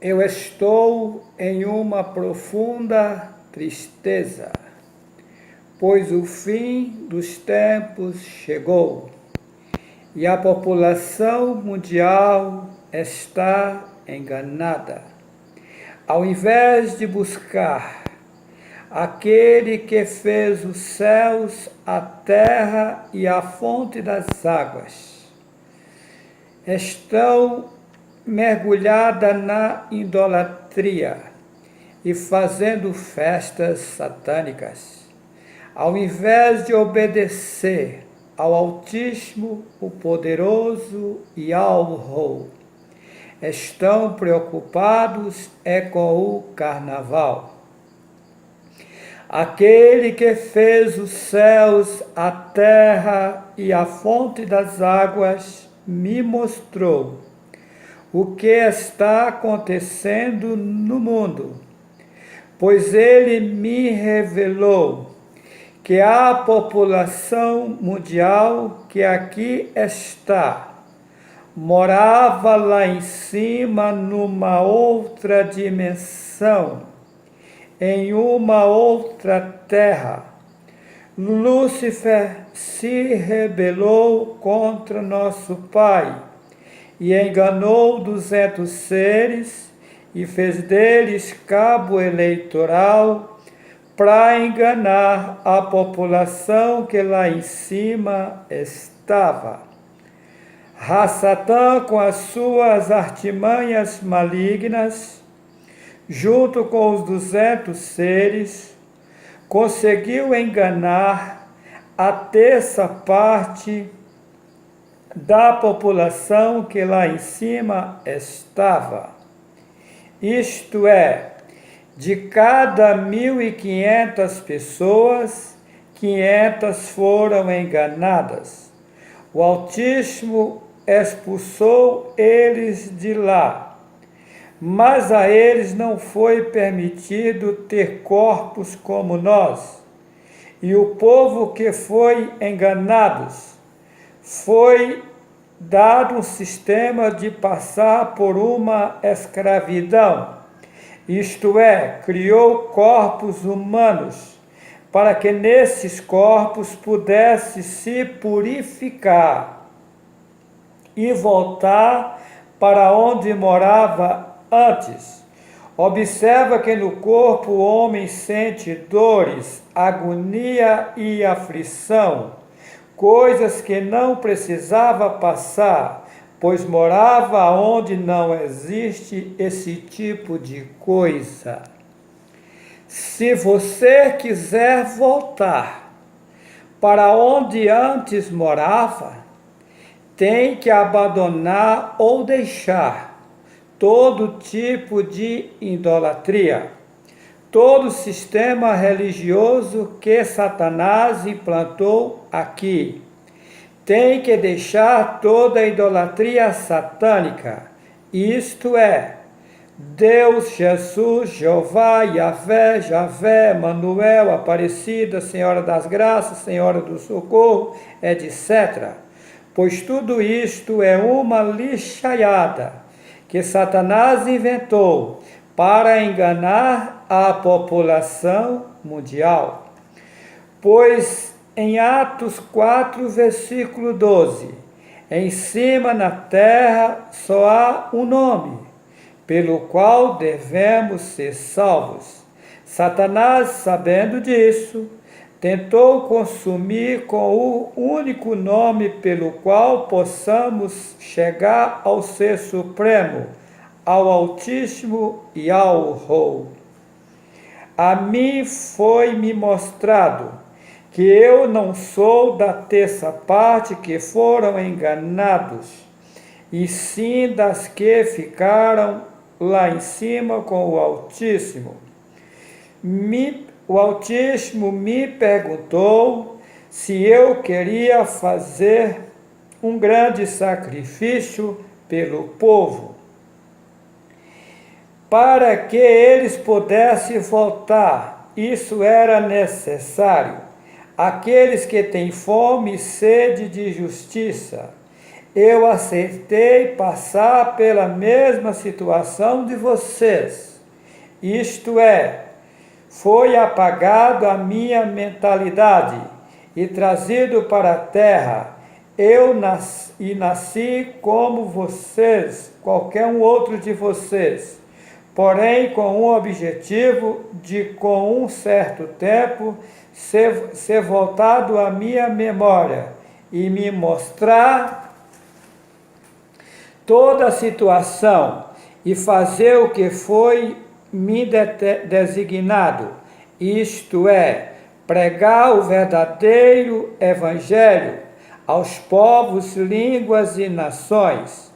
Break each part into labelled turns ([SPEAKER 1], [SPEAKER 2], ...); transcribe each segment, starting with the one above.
[SPEAKER 1] Eu estou em uma profunda tristeza, pois o fim dos tempos chegou e a população mundial está enganada. Ao invés de buscar aquele que fez os céus, a terra e a fonte das águas, estão mergulhada na idolatria e fazendo festas satânicas. Ao invés de obedecer ao Altíssimo, o Poderoso e ao estão preocupados com o carnaval. Aquele que fez os céus, a terra e a fonte das águas me mostrou o que está acontecendo no mundo, pois ele me revelou que a população mundial que aqui está morava lá em cima numa outra dimensão, em uma outra terra. Lúcifer se rebelou contra nosso Pai e enganou 200 seres e fez deles cabo eleitoral para enganar a população que lá em cima estava. Satã, com as suas artimanhas malignas, junto com os 200 seres, conseguiu enganar a terça parte da população que lá em cima estava. Isto é, de cada 1.500 pessoas, 500 foram enganadas. O Altíssimo expulsou eles de lá, mas a eles não foi permitido ter corpos como nós. E o povo que foi enganado foi dado um sistema de passar por uma escravidão, isto é, criou corpos humanos, para que nesses corpos pudesse se purificar e voltar para onde morava antes. Observa que no corpo o homem sente dores, agonia e aflição, coisas que não precisava passar, pois morava onde não existe esse tipo de coisa. Se você quiser voltar para onde antes morava, tem que abandonar ou deixar todo tipo de idolatria, todo sistema religioso que Satanás implantou aqui. Tem que deixar toda a idolatria satânica, isto é, Deus, Jesus, Jeová, Yahvé, Javé, Manuel, Aparecida, Senhora das Graças, Senhora do Socorro, etc. Pois tudo isto é uma lixaiada que Satanás inventou para enganar a população mundial. Pois em Atos 4, versículo 12, em cima na terra só há um nome, pelo qual devemos ser salvos. Satanás, sabendo disso, tentou consumir com o único nome pelo qual possamos chegar ao Ser Supremo, ao Altíssimo e ao Rou. A mim foi-me mostrado que eu não sou da terça parte que foram enganados, e sim das que ficaram lá em cima com o Altíssimo. O Altíssimo me perguntou se eu queria fazer um grande sacrifício pelo povo, para que eles pudessem voltar. Isso era necessário. Aqueles que têm fome e sede de justiça, eu aceitei passar pela mesma situação de vocês. Isto é, foi apagado a minha mentalidade e trazido para a terra. Eu nasci como vocês, qualquer um outro de vocês, porém com um objetivo de, com um certo tempo, ser voltado à minha memória e me mostrar toda a situação e fazer o que foi me designado, isto é, pregar o verdadeiro evangelho aos povos, línguas e nações.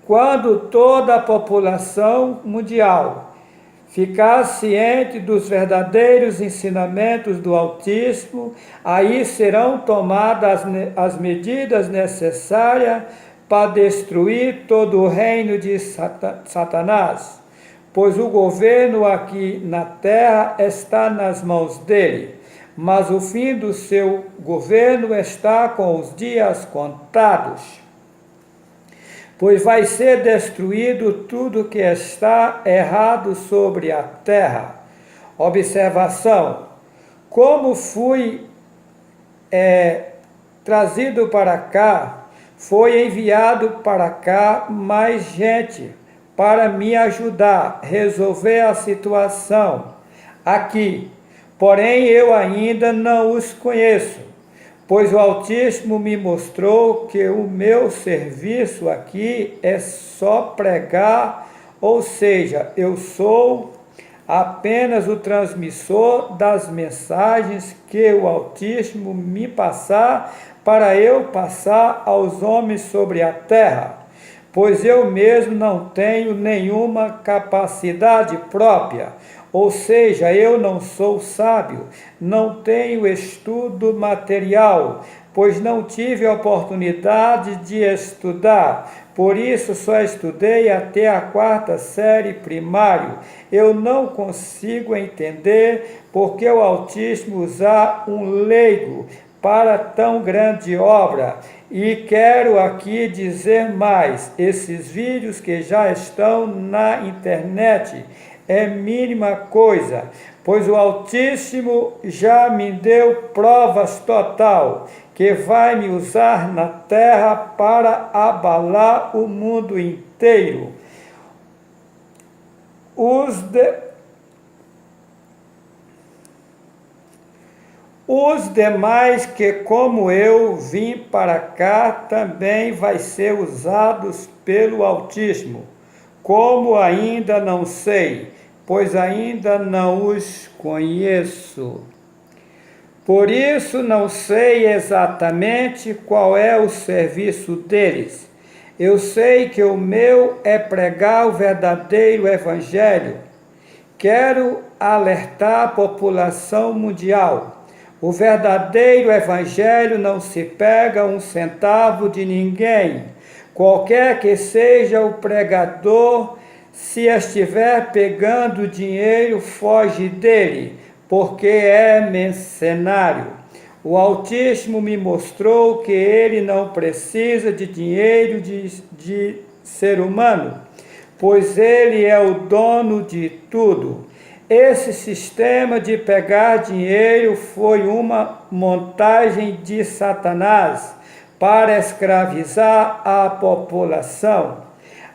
[SPEAKER 1] Quando toda a população mundial ficar ciente dos verdadeiros ensinamentos do Altíssimo, aí serão tomadas as medidas necessárias para destruir todo o reino de Satanás, pois o governo aqui na terra está nas mãos dele, mas o fim do seu governo está com os dias contados, pois vai ser destruído tudo que está errado sobre a terra. Observação: como fui trazido para cá, foi enviado para cá mais gente para me ajudar a resolver a situação aqui. Porém, eu ainda não os conheço, pois o Altíssimo me mostrou que o meu serviço aqui é só pregar, ou seja, eu sou apenas o transmissor das mensagens que o Altíssimo me passar para eu passar aos homens sobre a terra, pois eu mesmo não tenho nenhuma capacidade própria, ou seja, eu não sou sábio, não tenho estudo material, pois não tive a oportunidade de estudar, por isso só estudei até a 4ª série primário. Eu não consigo entender porque o Altíssimo usar um leigo para tão grande obra. E quero aqui dizer mais, esses vídeos que já estão na internet é mínima coisa, pois o Altíssimo já me deu provas total que vai me usar na terra para abalar o mundo inteiro. Os demais que, como eu, vim para cá, também vai ser usados pelo Altíssimo, como ainda não sei, pois ainda não os conheço. Por isso não sei exatamente qual é o serviço deles. Eu sei que o meu é pregar o verdadeiro evangelho. Quero alertar a população mundial. O verdadeiro evangelho não se pega um centavo de ninguém. Qualquer que seja o pregador, se estiver pegando dinheiro, foge dele, porque é mercenário. O Altíssimo me mostrou que ele não precisa de dinheiro de ser humano, pois ele é o dono de tudo. Esse sistema de pegar dinheiro foi uma montagem de Satanás para escravizar a população.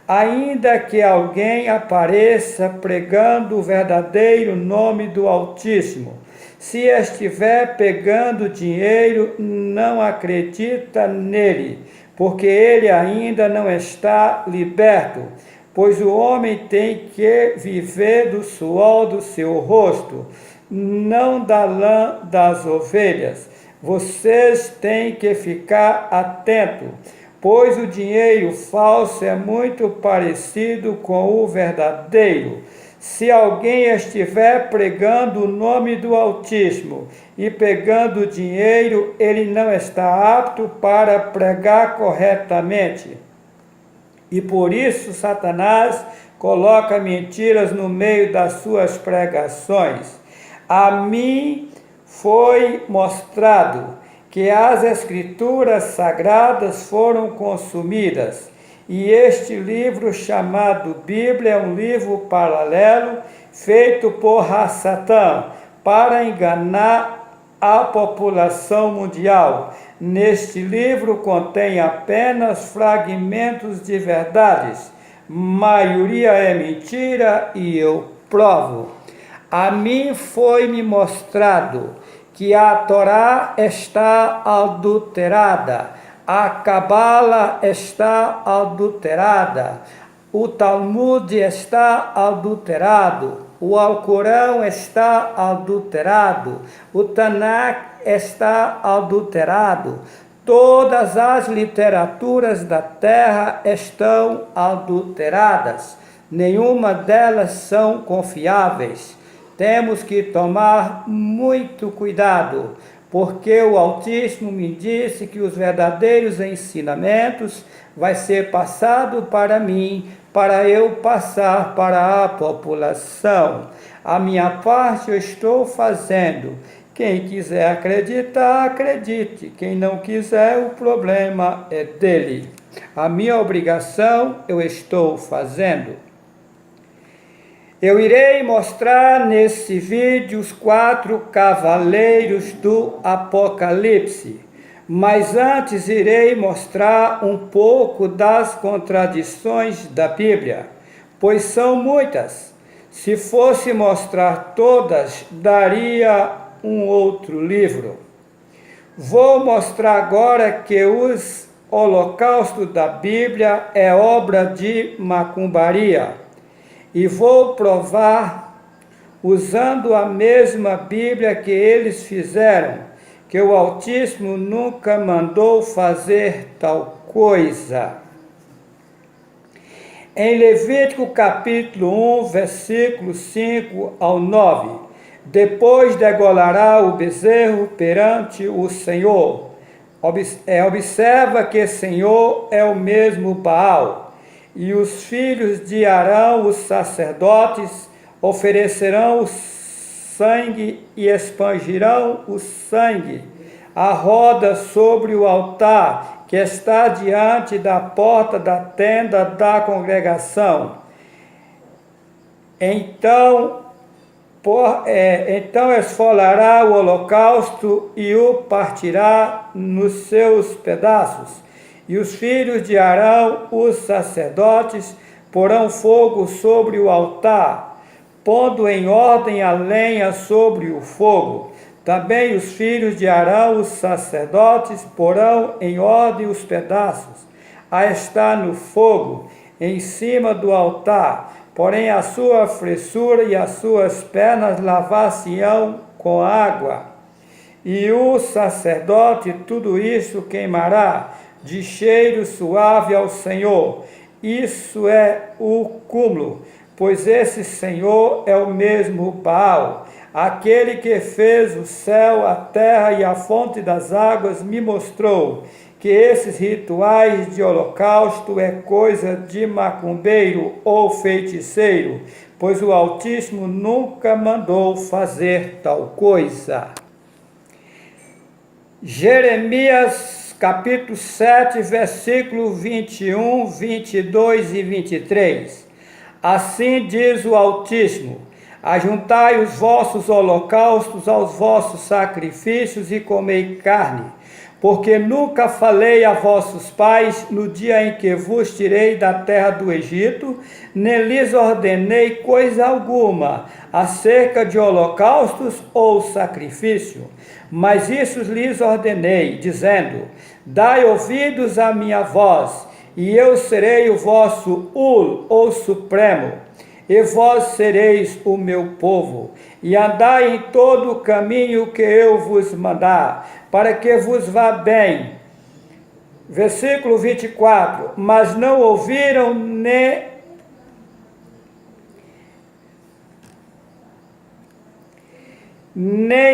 [SPEAKER 1] Ainda que alguém apareça pregando o verdadeiro nome do Altíssimo, se estiver pegando dinheiro, não acredita nele, porque ele ainda não está liberto, pois o homem tem que viver do suor do seu rosto, não da lã das ovelhas. Vocês têm que ficar atentos, pois o dinheiro falso é muito parecido com o verdadeiro. Se alguém estiver pregando o nome do Altíssimo e pegando dinheiro, ele não está apto para pregar corretamente. E por isso Satanás coloca mentiras no meio das suas pregações. A mim foi mostrado que as escrituras sagradas foram consumidas, e este livro chamado Bíblia é um livro paralelo feito por Satã para enganar a população mundial. Neste livro contém apenas fragmentos de verdades, maioria é mentira e eu provo. A mim foi-me mostrado que a Torá está adulterada, a Cabala está adulterada, o Talmud está adulterado, o Alcorão está adulterado, o Tanakh está adulterado, todas as literaturas da terra estão adulteradas, nenhuma delas são confiáveis. Temos que tomar muito cuidado, porque o Altíssimo me disse que os verdadeiros ensinamentos vai ser passado para mim, para eu passar para a população. A minha parte eu estou fazendo. Quem quiser acreditar, acredite. Quem não quiser, o problema é dele. A minha obrigação eu estou fazendo. Eu irei mostrar nesse vídeo os 4 cavaleiros do Apocalipse, mas antes irei mostrar um pouco das contradições da Bíblia, pois são muitas. Se fosse mostrar todas, daria um outro livro. Vou mostrar agora que os holocaustos da Bíblia é obra de macumbaria. E vou provar, usando a mesma Bíblia que eles fizeram, que o Altíssimo nunca mandou fazer tal coisa. Em Levítico capítulo 1, versículo 5 ao 9, depois degolará o bezerro perante o Senhor. Observa que Senhor é o mesmo Baal. E os filhos de Arão, os sacerdotes, oferecerão o sangue e expangirão o sangue à roda sobre o altar que está diante da porta da tenda da congregação. Então esfolará o holocausto e o partirá nos seus pedaços. E os filhos de Arão, os sacerdotes, porão fogo sobre o altar, pondo em ordem a lenha sobre o fogo. Também os filhos de Arão, os sacerdotes, porão em ordem os pedaços, a estar no fogo, em cima do altar. Porém a sua fressura e as suas pernas lavar-se-ão com água. E o sacerdote tudo isso queimará, de cheiro suave ao Senhor. Isso é o cúmulo, pois esse Senhor é o mesmo Baal, aquele que fez o céu, a terra e a fonte das águas. Me mostrou que esses rituais de holocausto é coisa de macumbeiro ou feiticeiro, pois o Altíssimo nunca mandou fazer tal coisa. Jeremias capítulo 7, versículo 21, 22 e 23. Assim diz o Altíssimo: ajuntai os vossos holocaustos aos vossos sacrifícios e comei carne, porque nunca falei a vossos pais no dia em que vos tirei da terra do Egito, nem lhes ordenei coisa alguma acerca de holocaustos ou sacrifício. Mas isso lhes ordenei, dizendo: dai ouvidos à minha voz, e eu serei o vosso ou Supremo, e vós sereis o meu povo, e andai em todo o caminho que eu vos mandar, para que vos vá bem. Versículo 24, mas não ouviram nem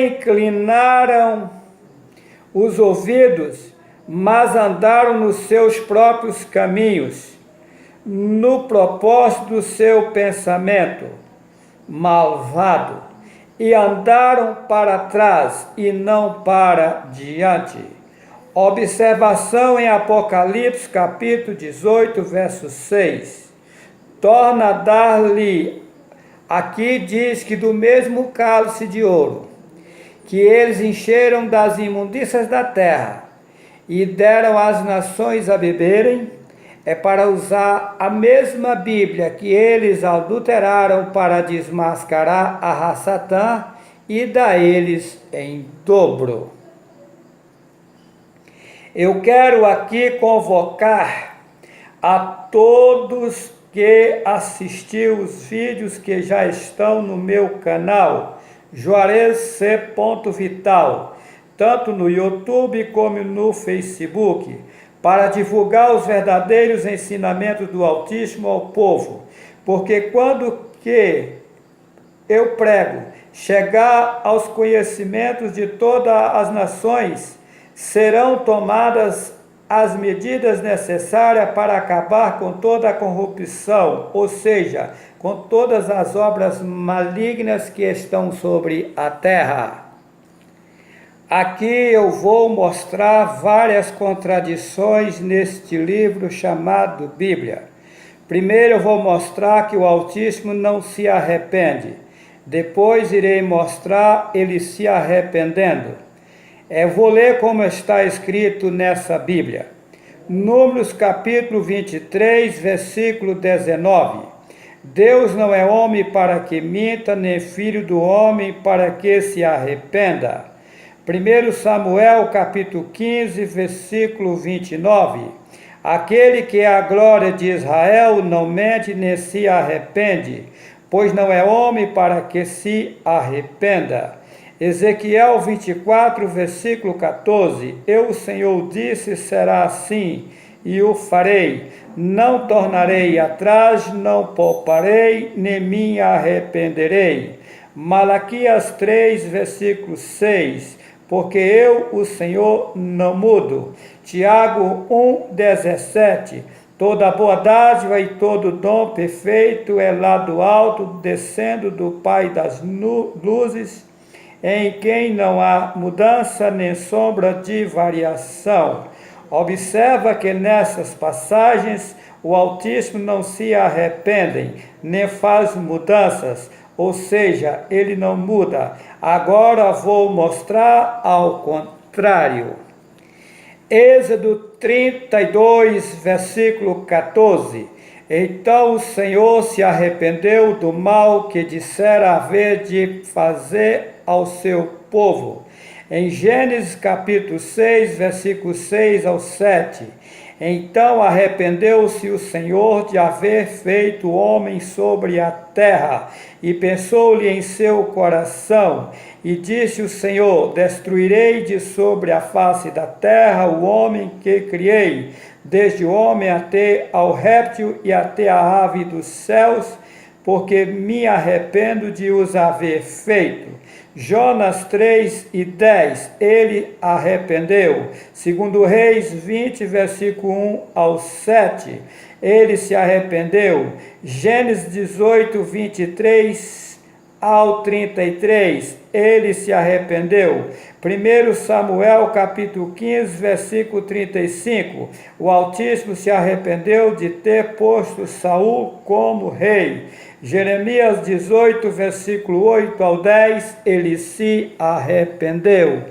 [SPEAKER 1] inclinaram os ouvidos, mas andaram nos seus próprios caminhos, no propósito do seu pensamento malvado. e andaram para trás e não para diante. Observação em Apocalipse capítulo 18, verso 6. Torna a dar-lhe, aqui diz que do mesmo cálice de ouro, que eles encheram das imundícias da terra e deram às nações a beberem, é para usar a mesma Bíblia que eles adulteraram para desmascarar a Satã e dar eles em dobro. Eu quero aqui convocar a todos que assistiu os vídeos que já estão no meu canal, Juarez C. Vital, tanto no YouTube como no Facebook, para divulgar os verdadeiros ensinamentos do Altíssimo ao povo, porque quando que eu prego chegar aos conhecimentos de todas as nações, serão tomadas as medidas necessárias para acabar com toda a corrupção, ou seja, com todas as obras malignas que estão sobre a terra. Aqui eu vou mostrar várias contradições neste livro chamado Bíblia. Primeiro eu vou mostrar que o Altíssimo não se arrepende. Depois irei mostrar ele se arrependendo. Vou ler como está escrito nessa Bíblia. Números capítulo 23, versículo 19. Deus não é homem para que minta, nem filho do homem para que se arrependa. 1 Samuel capítulo 15, versículo 29. Aquele que é a glória de Israel não mente nem se arrepende, pois não é homem para que se arrependa. Ezequiel 24, versículo 14. Eu, o Senhor, disse, será assim, e o farei. Não tornarei atrás, não pouparei, nem me arrependerei. Malaquias 3, versículo 6. Porque eu, o Senhor, não mudo. Tiago 1, 17. Toda boa dádiva e todo dom perfeito é lá do alto, descendo do Pai das luzes, em quem não há mudança nem sombra de variação. Observa que nessas passagens o Altíssimo não se arrepende, nem faz mudanças, ou seja, ele não muda. Agora vou mostrar ao contrário. Êxodo 32, versículo 14. Então o Senhor se arrependeu do mal que dissera haver de fazer ao seu povo. Em Gênesis capítulo 6, versículo 6 ao 7. Então arrependeu-se o Senhor de haver feito o homem sobre a terra, e pensou-lhe em seu coração, e disse o Senhor: destruirei de sobre a face da terra o homem que criei, desde o homem até ao réptil e até a ave dos céus, porque me arrependo de os haver feito. Jonas 3 e 10, ele arrependeu. Segundo Reis 20, versículo 1 ao 7, ele se arrependeu. Gênesis 18, 23 ao 33, ele se arrependeu. 1 Samuel capítulo 15, versículo 35, o Altíssimo se arrependeu de ter posto Saul como rei. Jeremias 18, versículo 8 ao 10, ele se arrependeu.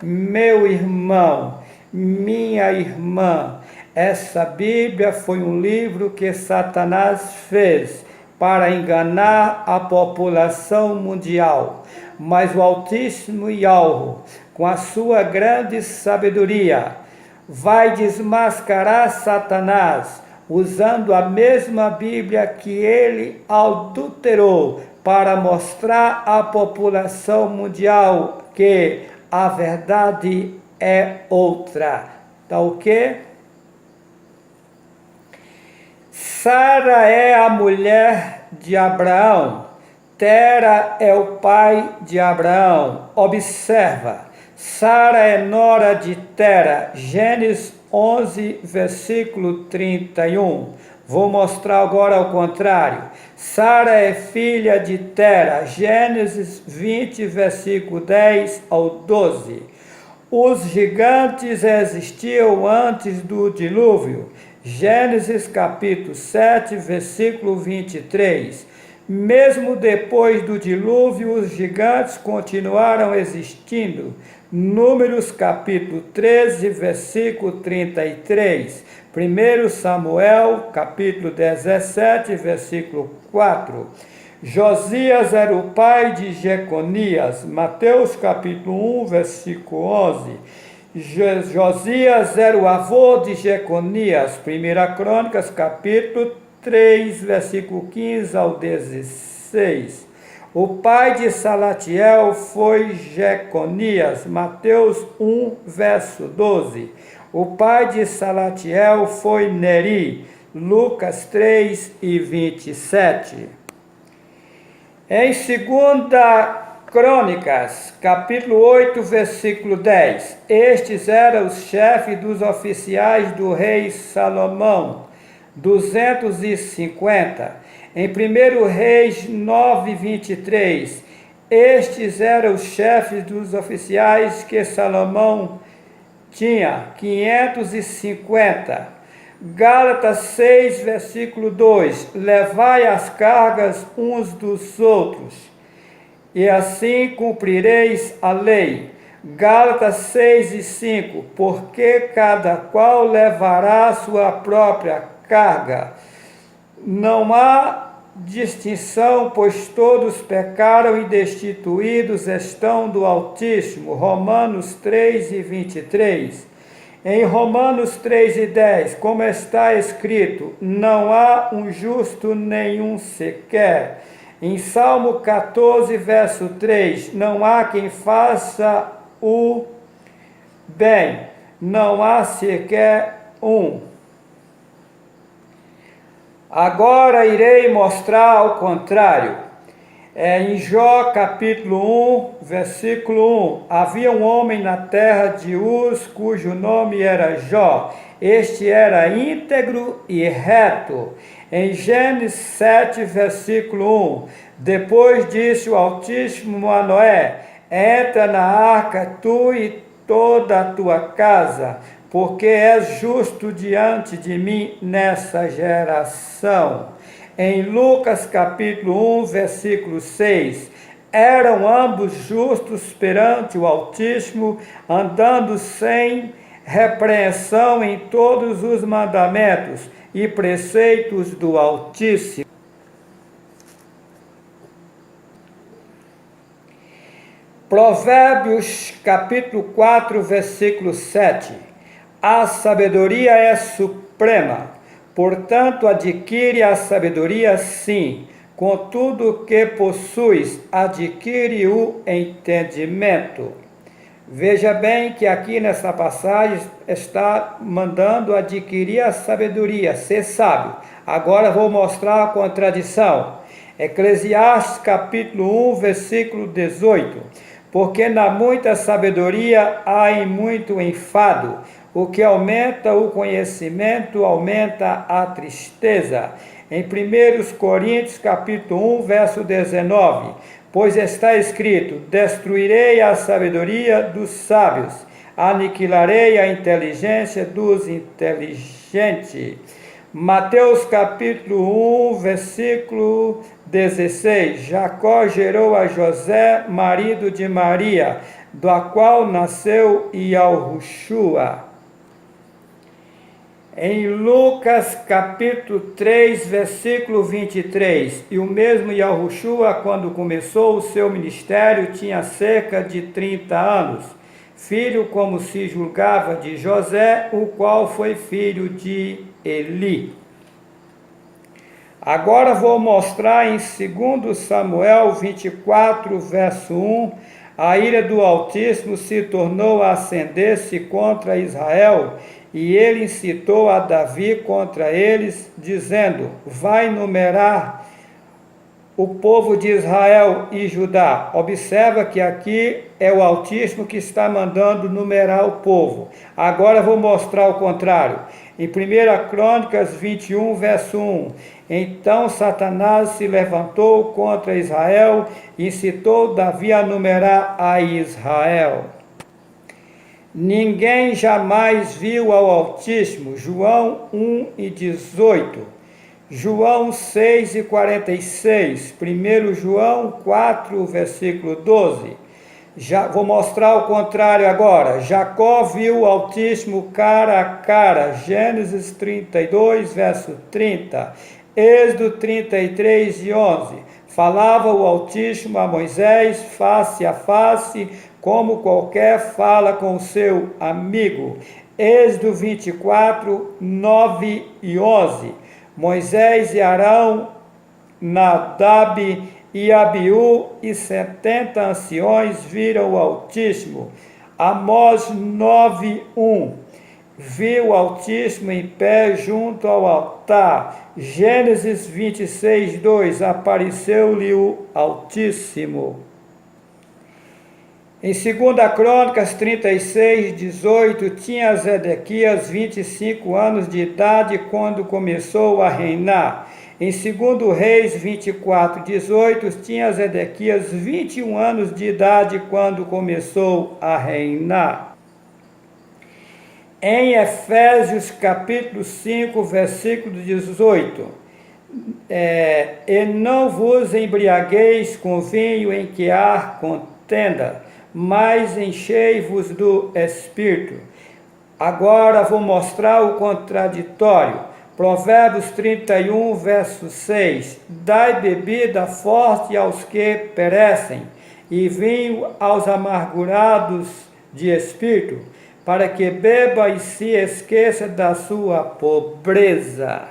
[SPEAKER 1] Meu irmão, minha irmã, essa Bíblia foi um livro que Satanás fez para enganar a população mundial. Mas o Altíssimo Yahweh, com a sua grande sabedoria, vai desmascarar Satanás, usando a mesma Bíblia que ele adulterou, para mostrar à população mundial que a verdade é outra. Tá ok? Sara é a mulher de Abraão. Tera é o pai de Abraão. Observa, Sara é nora de Tera. Gênesis 11, versículo 31. Vou mostrar agora ao contrário. Sara é filha de Tera, Gênesis 20, versículo 10 ao 12. Os gigantes existiam antes do dilúvio, Gênesis capítulo 7, versículo 23. Mesmo depois do dilúvio, os gigantes continuaram existindo, Números capítulo 13, versículo 33. 1 Samuel, capítulo 17, versículo 4. Josias era o pai de Jeconias, Mateus, capítulo 1, versículo 11. Josias era o avô de Jeconias, 1 Crônicas, capítulo 3, versículo 15 ao 16. O pai de Salatiel foi Jeconias, Mateus 1, verso 12. O pai de Salatiel foi Neri, Lucas 3 e 27. Em 2 Crônicas, capítulo 8, versículo 10, estes eram os chefes dos oficiais do rei Salomão, 250. Em 1 Reis 9, 23, estes eram os chefes dos oficiais que Salomão tinha, 550. Gálatas 6, versículo 2, levai as cargas uns dos outros, e assim cumprireis a lei. Gálatas 6 e 5, porque cada qual levará a sua própria carga. Não há distinção, pois todos pecaram e destituídos estão do Altíssimo. Romanos 3 e 23. Em Romanos 3 e 10, como está escrito, não há um justo nenhum sequer. Em Salmo 14, verso 3, não há quem faça o bem, não há sequer um. Agora irei mostrar ao contrário. Em Jó capítulo 1, versículo 1, havia um homem na terra de Uz, cujo nome era Jó. Este era íntegro e reto. Em Gênesis 7, versículo 1, depois disse o Altíssimo a Noé, entra na arca tu e toda a tua casa, porque és justo diante de mim nessa geração. Em Lucas capítulo 1, versículo 6, eram ambos justos perante o Altíssimo, andando sem repreensão em todos os mandamentos e preceitos do Altíssimo. Provérbios capítulo 4, versículo 7. A sabedoria é suprema, portanto adquire a sabedoria sim, com tudo que possuis, adquire o entendimento. Veja bem que aqui nessa passagem está mandando adquirir a sabedoria, ser sábio. Agora vou mostrar a contradição. Eclesiastes capítulo 1, versículo 18. Porque na muita sabedoria há em muito enfado, o que aumenta o conhecimento, aumenta a tristeza. Em 1 Coríntios capítulo 1, verso 19, pois está escrito, destruirei a sabedoria dos sábios, aniquilarei a inteligência dos inteligentes. Mateus capítulo 1, versículo 16, Jacó gerou a José, marido de Maria, da qual nasceu Yahushua. Em Lucas capítulo 3, versículo 23, e o mesmo Yahushua, quando começou o seu ministério, tinha cerca de 30 anos, filho, como se julgava, de José, o qual foi filho de Eli. Agora vou mostrar em 2 Samuel 24, verso 1, a ira do Altíssimo se tornou a acender-se contra Israel, e ele incitou a Davi contra eles, dizendo, vai numerar o povo de Israel e Judá. Observa que aqui é o Altíssimo que está mandando numerar o povo. Agora vou mostrar o contrário. Em 1 Crônicas 21, verso 1. Então Satanás se levantou contra Israel e incitou Davi a numerar a Israel. Ninguém jamais viu ao Altíssimo. João 1 e 18. João 6 e 46, 1 João 4, versículo 12. Já vou mostrar o contrário agora. Jacó viu o Altíssimo cara a cara, Gênesis 32, verso 30. Êxodo 33 e 11. Falava o Altíssimo a Moisés face a face, como qualquer fala com o seu amigo. Êxodo 24, 9 e 11. Moisés e Arão, Nadab e Abiú e 70 anciões viram o Altíssimo. Amós 9, 1. Viu o Altíssimo em pé junto ao altar. Gênesis 26, 2. Apareceu-lhe o Altíssimo. Em 2 Crônicas 36, 18, tinha Zedequias 25 anos de idade quando começou a reinar. Em 2 Reis 24, 18, tinha Zedequias 21 anos de idade quando começou a reinar. Em Efésios capítulo 5, versículo 18, e não vos embriagueis com vinho em que há contenda, mas enchei-vos do Espírito. Agora vou mostrar o contraditório. Provérbios 31, verso 6. Dai bebida forte aos que perecem, e vinho aos amargurados de espírito, para que beba e se esqueça da sua pobreza.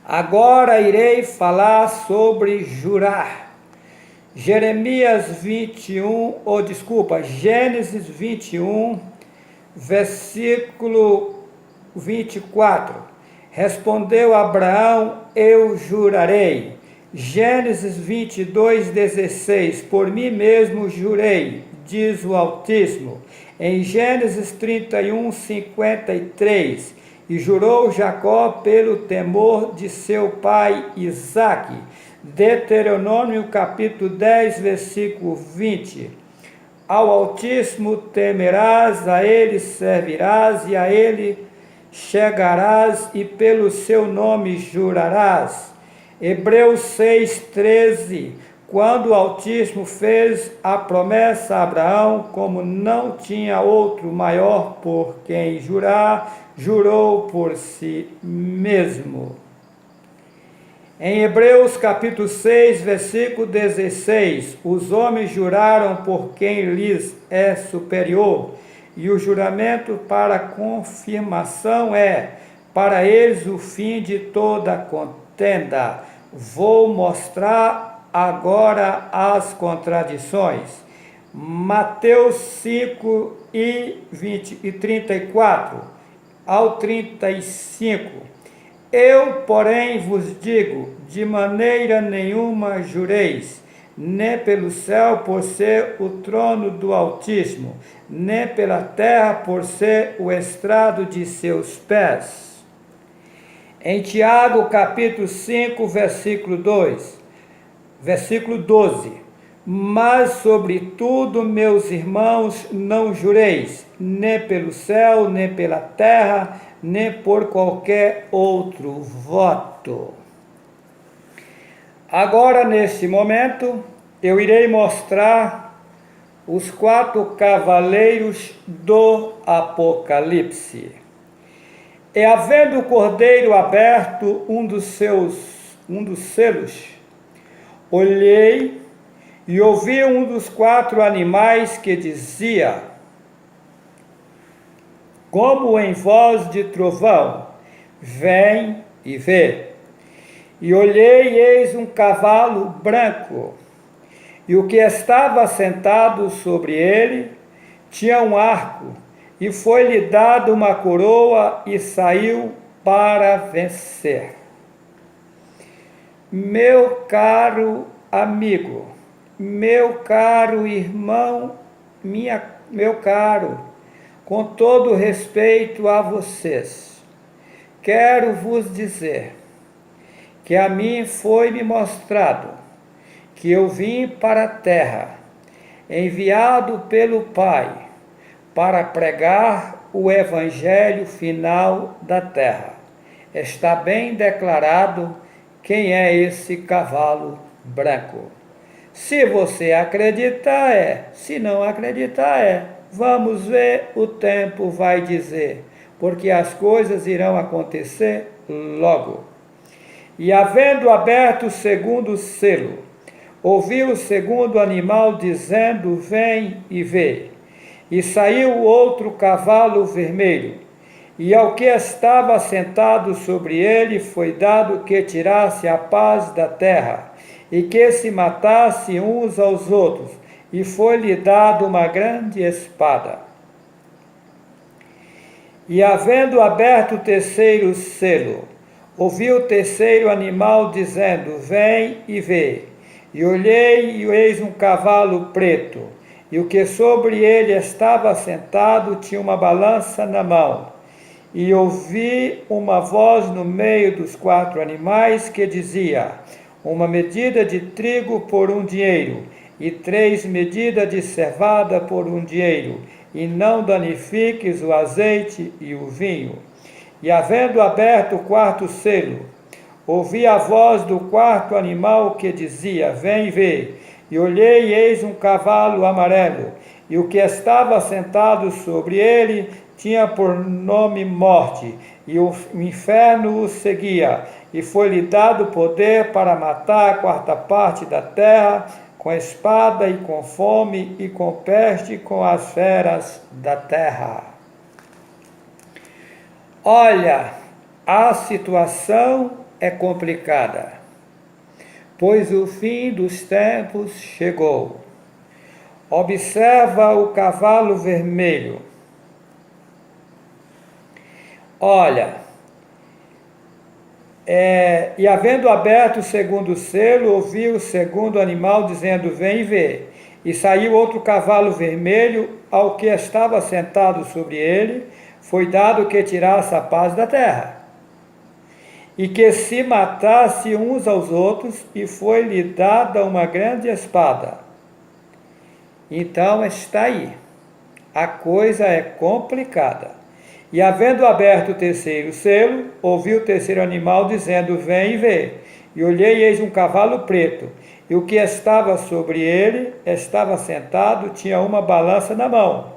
[SPEAKER 1] Agora irei falar sobre jurar. Gênesis 21, versículo 24. Respondeu Abraão: eu jurarei. Gênesis 22, 16. Por mim mesmo jurei, diz o Altíssimo. Em Gênesis 31, 53. E jurou Jacó pelo temor de seu pai Isaque. Deuteronômio capítulo 10, versículo 20. Ao Altíssimo temerás, a ele servirás e a ele chegarás e pelo seu nome jurarás. Hebreus 6, 13. Quando o Altíssimo fez a promessa a Abraão, como não tinha outro maior por quem jurar, jurou por si mesmo. Em Hebreus capítulo 6, versículo 16, os homens juraram por quem lhes é superior, e o juramento para confirmação é, para eles, o fim de toda contenda. Vou mostrar agora as contradições. Mateus 5 e 34 ao 35. Eu, porém, vos digo, de maneira nenhuma jureis, nem pelo céu por ser o trono do Altíssimo, nem pela terra por ser o estrado de seus pés. Em Tiago, capítulo 5, versículo 12. Mas, sobretudo, meus irmãos, não jureis, nem pelo céu, nem pela terra, nem por qualquer outro voto. Agora, neste momento, eu irei mostrar os 4 cavaleiros do Apocalipse. E havendo o cordeiro aberto um dos selos, olhei e ouvi um dos 4 animais que dizia, como em voz de trovão, vem e vê. E olhei, e eis um cavalo branco, e o que estava sentado sobre ele tinha um arco, e foi-lhe dada uma coroa, e saiu para vencer. Meu caro amigo, meu caro irmão, meu caro, com todo respeito a vocês, quero vos dizer que a mim foi-me mostrado que eu vim para a terra, enviado pelo Pai, para pregar o evangelho final da terra. Está bem declarado quem é esse cavalo branco. Se você acreditar, é. Se não acreditar, é. Vamos ver, o tempo vai dizer, porque as coisas irão acontecer logo. E havendo aberto o segundo selo, ouviu o segundo animal dizendo: vem e vê. E saiu outro cavalo vermelho, e ao que estava sentado sobre ele foi dado que tirasse a paz da terra, e que se matasse uns aos outros, e foi-lhe dado uma grande espada. E havendo aberto o terceiro selo, ouvi o terceiro animal dizendo: vem e vê. E olhei, e eis um cavalo preto, e o que sobre ele estava sentado tinha uma balança na mão. E ouvi uma voz no meio dos quatro animais que dizia: uma medida de trigo por um dinheiro, e 3 medidas de cevada por um dinheiro, e não danifiques o azeite e o vinho. E havendo aberto o quarto selo, ouvi a voz do quarto animal que dizia: vem ver. E olhei, e eis um cavalo amarelo, e o que estava sentado sobre ele tinha por nome Morte, e o inferno o seguia, e foi-lhe dado poder para matar a quarta parte da terra, com espada e com fome e com peste, com as feras da terra. Olha, a situação é complicada, pois o fim dos tempos chegou. Observa o cavalo vermelho. Olha, e havendo aberto o segundo selo, ouvi o segundo animal dizendo: vem ver. E saiu outro cavalo vermelho, ao que estava sentado sobre ele foi dado que tirasse a paz da terra, e que se matasse uns aos outros, e foi-lhe dada uma grande espada. Então está aí, a coisa é complicada. E havendo aberto o terceiro selo, ouvi o terceiro animal dizendo: vem e vê. E olhei, e eis um cavalo preto, e o que estava sobre ele estava sentado, tinha uma balança na mão.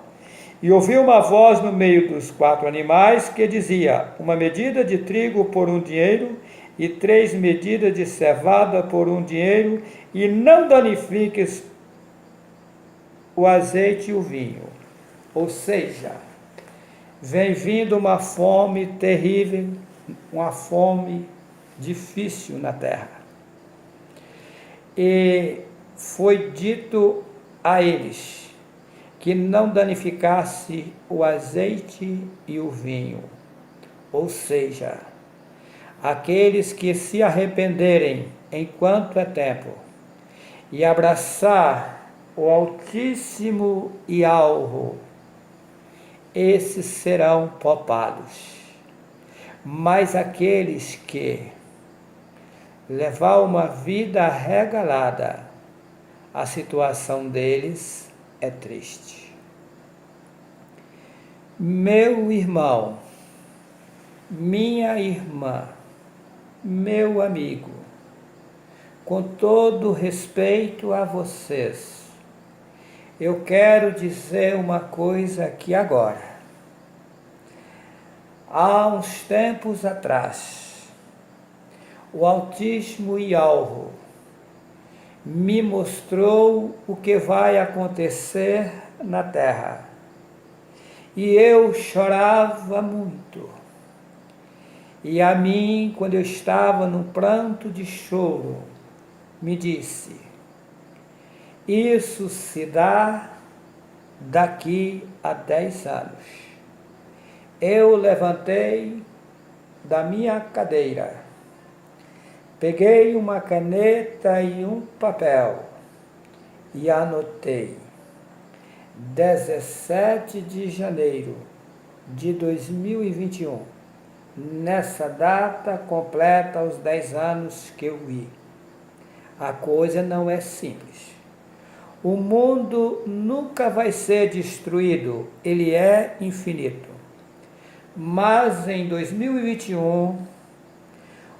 [SPEAKER 1] E ouvi uma voz no meio dos quatro animais que dizia: uma medida de trigo por um dinheiro, e 3 medidas de cevada por um dinheiro, e não danifiques o azeite e o vinho. Ou seja, vem vindo uma fome terrível, uma fome difícil na terra. E foi dito a eles que não danificasse o azeite e o vinho. Ou seja, aqueles que se arrependerem enquanto é tempo e abraçar o Altíssimo e alvo, esses serão poupados. Mas aqueles que levar uma vida regalada, a situação deles é triste. Meu irmão, minha irmã, meu amigo, com todo respeito a vocês, eu quero dizer uma coisa aqui agora. Há uns tempos atrás, o Altíssimo e alvo me mostrou o que vai acontecer na terra. E eu chorava muito. E a mim, quando eu estava num pranto de choro, me disse: isso se dá daqui a 10 anos. Eu levantei da minha cadeira, Peguei uma caneta e um papel e anotei 17 de janeiro de 2021. Nessa data completa os 10 anos que eu vi. A coisa não é simples. O mundo nunca vai ser destruído, ele é infinito. Mas em 2021,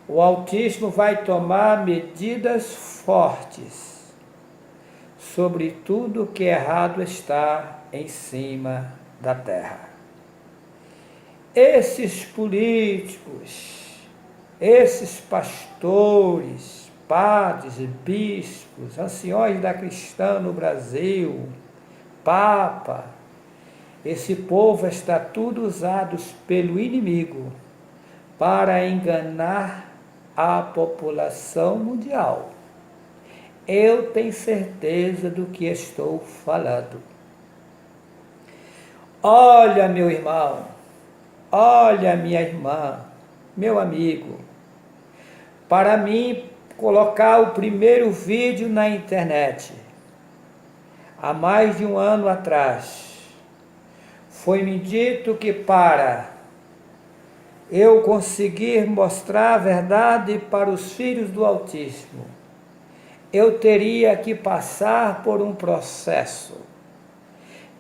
[SPEAKER 1] o autismo vai tomar medidas fortes sobre tudo que errado está em cima da terra. Esses políticos, esses pastores, padres, bispos, anciões da cristã no Brasil, Papa, esse povo está tudo usados pelo inimigo para enganar a população mundial. Eu tenho certeza do que estou falando. Olha, meu irmão, olha, minha irmã, meu amigo, para mim colocar o primeiro vídeo na internet, há mais de um ano atrás, foi-me dito que para eu conseguir mostrar a verdade para os filhos do autismo, eu teria que passar por um processo.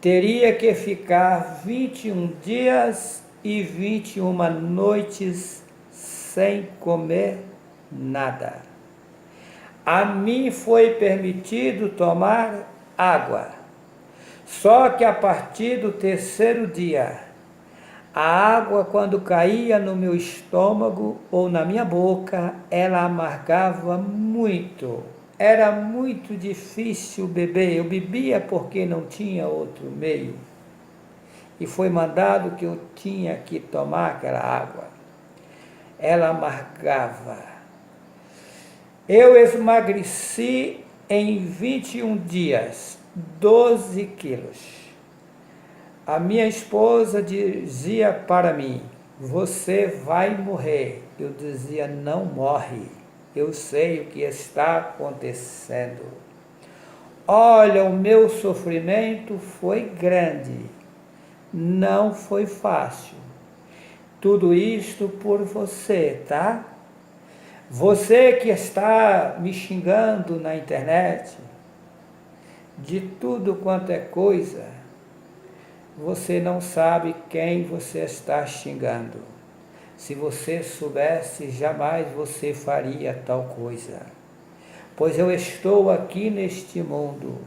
[SPEAKER 1] Teria que ficar 21 dias e 21 noites sem comer nada. A mim foi permitido tomar água. Só que a partir do terceiro dia, a água, quando caía no meu estômago ou na minha boca, ela amargava muito. Era muito difícil beber. Eu bebia porque não tinha outro meio. E foi mandado que eu tinha que tomar aquela água. Ela amargava. Eu emagreci em 21 dias, 12 quilos. A minha esposa dizia para mim, você vai morrer. Eu dizia, não morre. Eu sei o que está acontecendo. Olha, o meu sofrimento foi grande. Não foi fácil. Tudo isto por você, tá? Você que está me xingando na internet, de tudo quanto é coisa, você não sabe quem você está xingando. Se você soubesse, jamais você faria tal coisa. Pois eu estou aqui neste mundo,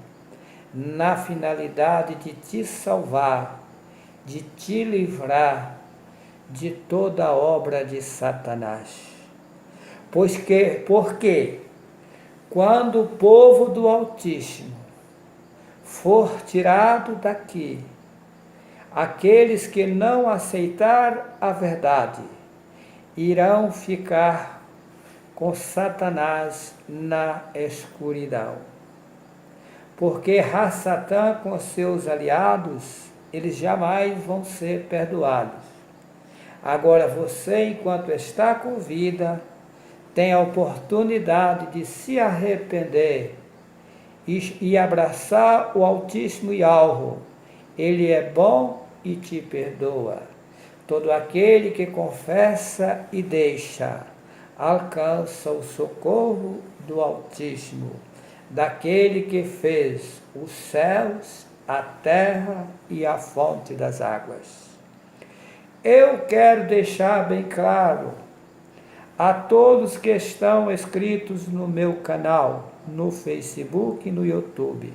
[SPEAKER 1] na finalidade de te salvar, de te livrar de toda a obra de Satanás. Porque quando o povo do Altíssimo for tirado daqui, aqueles que não aceitar a verdade irão ficar com Satanás na escuridão. Porque Satã com seus aliados, eles jamais vão ser perdoados. Agora você, enquanto está com vida, tem a oportunidade de se arrepender e abraçar o Altíssimo Yahweh. Ele é bom e te perdoa. Todo aquele que confessa e deixa, alcança o socorro do Altíssimo, daquele que fez os céus, a terra e a fonte das águas. Eu quero deixar bem claro a todos que estão inscritos no meu canal, no Facebook e no YouTube.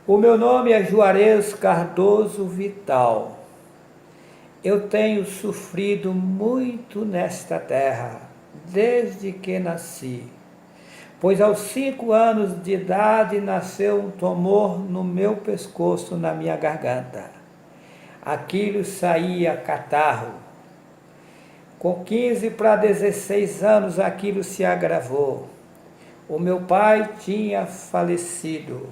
[SPEAKER 1] O meu nome é Juarez Cardoso Vital. Eu tenho sofrido muito nesta terra, desde que nasci. Pois aos 5 anos de idade nasceu um tumor no meu pescoço, na minha garganta. Aquilo saía catarro. Com 15 para 16 anos aquilo se agravou. O meu pai tinha falecido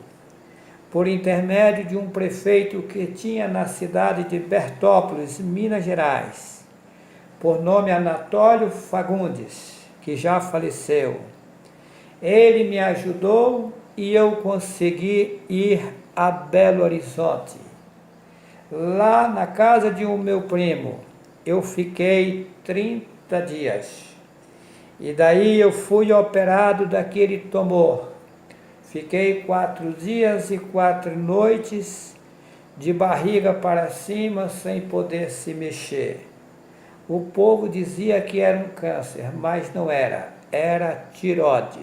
[SPEAKER 1] por intermédio de um prefeito que tinha na cidade de Bertópolis, Minas Gerais, por nome Anatólio Fagundes. que já faleceu. Ele me ajudou e eu consegui ir a Belo Horizonte. Lá na casa de um meu primo, eu fiquei 30 dias. E daí eu fui operado daquele tumor. Fiquei 4 dias e 4 noites de barriga para cima, sem poder se mexer. O povo dizia que era um câncer, mas não era, era tireoide.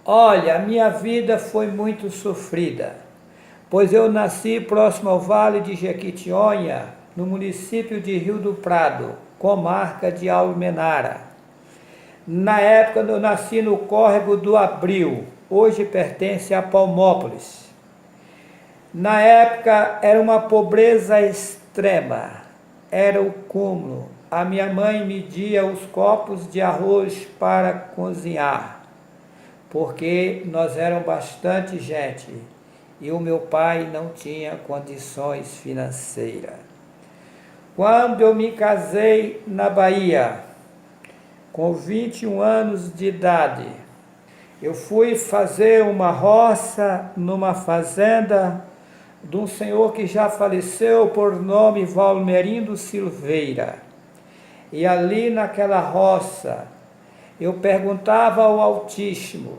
[SPEAKER 1] Olha, a minha vida foi muito sofrida, pois eu nasci próximo ao Vale de Jequitinhonha, no município de Rio do Prado, comarca de Almenara. Na época eu nasci no córrego do Abril, hoje pertence a Palmópolis. Na época era uma pobreza extrema, era o cúmulo. A minha mãe media os copos de arroz para cozinhar, porque nós éramos bastante gente e o meu pai não tinha condições financeiras. Quando eu me casei na Bahia, com 21 anos de idade, eu fui fazer uma roça numa fazenda de um senhor que já faleceu, por nome Valmerindo Silveira. E ali naquela roça, eu perguntava ao Altíssimo.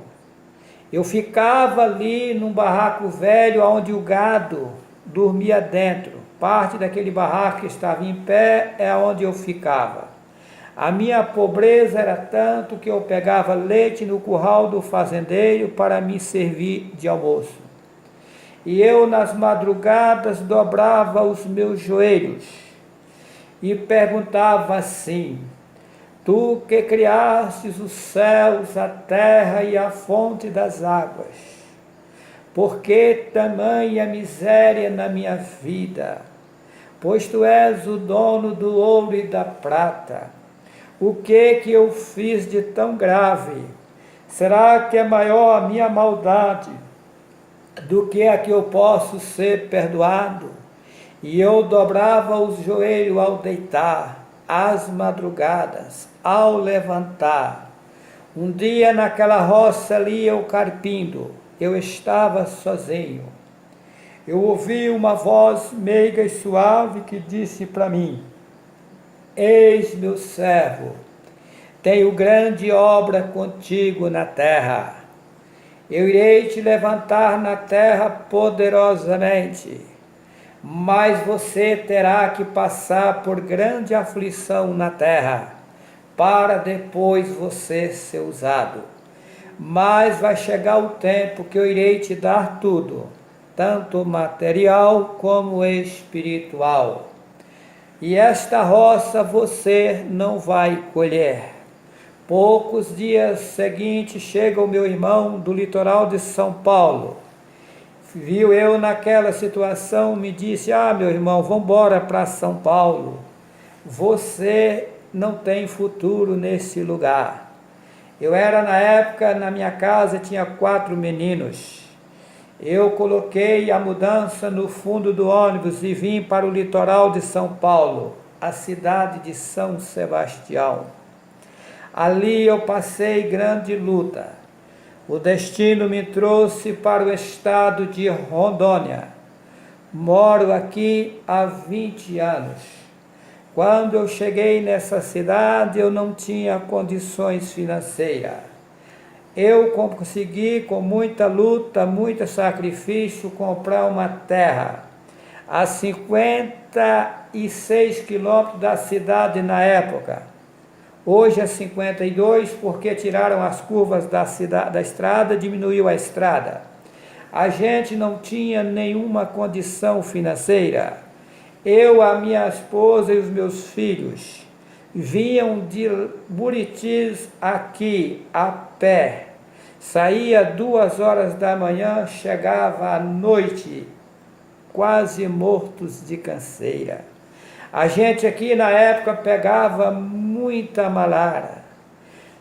[SPEAKER 1] Eu ficava ali num barraco velho, onde o gado dormia dentro. Parte daquele barraco que estava em pé é onde eu ficava. A minha pobreza era tanto que eu pegava leite no curral do fazendeiro para me servir de almoço. E eu, nas madrugadas, dobrava os meus joelhos e perguntava assim: Tu que criastes os céus, a terra e a fonte das águas, por que tamanha miséria na minha vida? Pois Tu és o dono do ouro e da prata. O que eu fiz de tão grave? Será que é maior a minha maldade do que a que eu posso ser perdoado? E eu dobrava os joelhos ao deitar, às madrugadas, ao levantar. Um dia naquela roça ali eu carpindo, eu estava sozinho. Eu ouvi uma voz meiga e suave que disse para mim: Eis meu servo, tenho grande obra contigo na terra. Eu irei te levantar na terra poderosamente, mas você terá que passar por grande aflição na terra, para depois você ser usado. Mas vai chegar o tempo que eu irei te dar tudo, tanto material como espiritual. E esta roça você não vai colher. Poucos dias seguintes chega o meu irmão do litoral de São Paulo. Viu eu naquela situação, me disse: meu irmão, vamos embora para São Paulo. Você não tem futuro nesse lugar. Eu era na época, na minha casa, tinha 4 meninos. Eu coloquei a mudança no fundo do ônibus e vim para o litoral de São Paulo, a cidade de São Sebastião. Ali eu passei grande luta. O destino me trouxe para o estado de Rondônia. Moro aqui há 20 anos. Quando eu cheguei nessa cidade, eu não tinha condições financeiras. Eu consegui, com muita luta, muito sacrifício, comprar uma terra a 56 quilômetros da cidade na época. Hoje é 52, porque tiraram as curvas da estrada, diminuiu a estrada. A gente não tinha nenhuma condição financeira. Eu, a minha esposa e os meus filhos vinham de Buritis aqui a pé. Saía 2 horas da manhã, chegava à noite, quase mortos de canseira. A gente aqui na época pegava muita malária.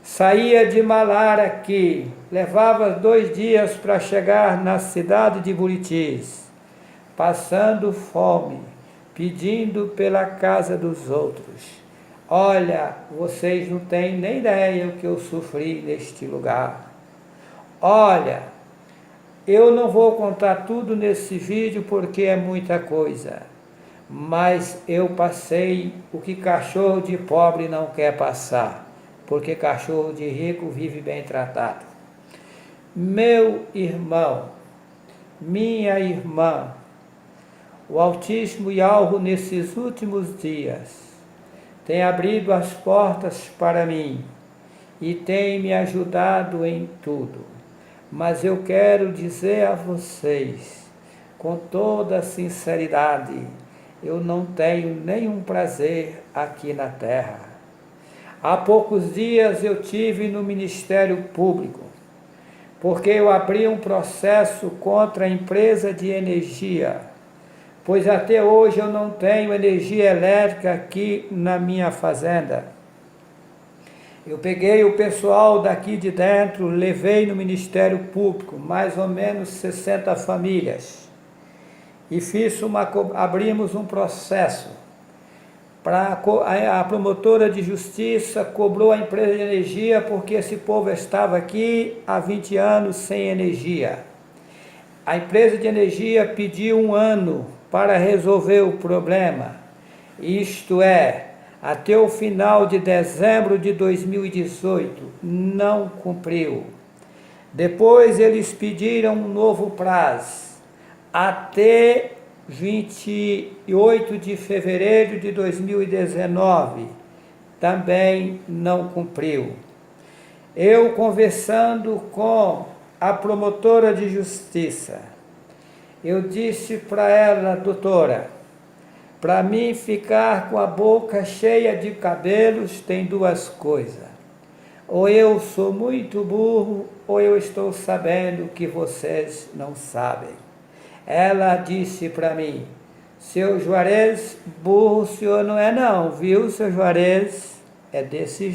[SPEAKER 1] Saía de malária aqui, levava 2 dias para chegar na cidade de Buritis, passando fome, pedindo pela casa dos outros. Olha, vocês não têm nem ideia o que eu sofri neste lugar. Olha, eu não vou contar tudo nesse vídeo porque é muita coisa, mas eu passei o que cachorro de pobre não quer passar, porque cachorro de rico vive bem tratado. Meu irmão, minha irmã, o Altíssimo Yahweh nesses últimos dias tem abrido as portas para mim e tem me ajudado em tudo. Mas eu quero dizer a vocês, com toda sinceridade, eu não tenho nenhum prazer aqui na terra. Há poucos dias eu tive no Ministério Público, porque eu abri um processo contra a empresa de energia, pois até hoje eu não tenho energia elétrica aqui na minha fazenda. Eu peguei o pessoal daqui de dentro, levei no Ministério Público, mais ou menos 60 famílias, e abrimos um processo. A promotora de justiça cobrou a empresa de energia porque esse povo estava aqui há 20 anos sem energia. A empresa de energia pediu 1 ano para resolver o problema, isto é, até o final de dezembro de 2018, não cumpriu. Depois eles pediram um novo prazo, até 28 de fevereiro de 2019, também não cumpriu. Eu conversando com a promotora de justiça, eu disse para ela: doutora, para mim ficar com a boca cheia de cabelos tem 2 coisas. Ou eu sou muito burro, ou eu estou sabendo que vocês não sabem. Ela disse para mim: seu Juarez, burro o senhor não é não, viu, seu Juarez? É desse jeito.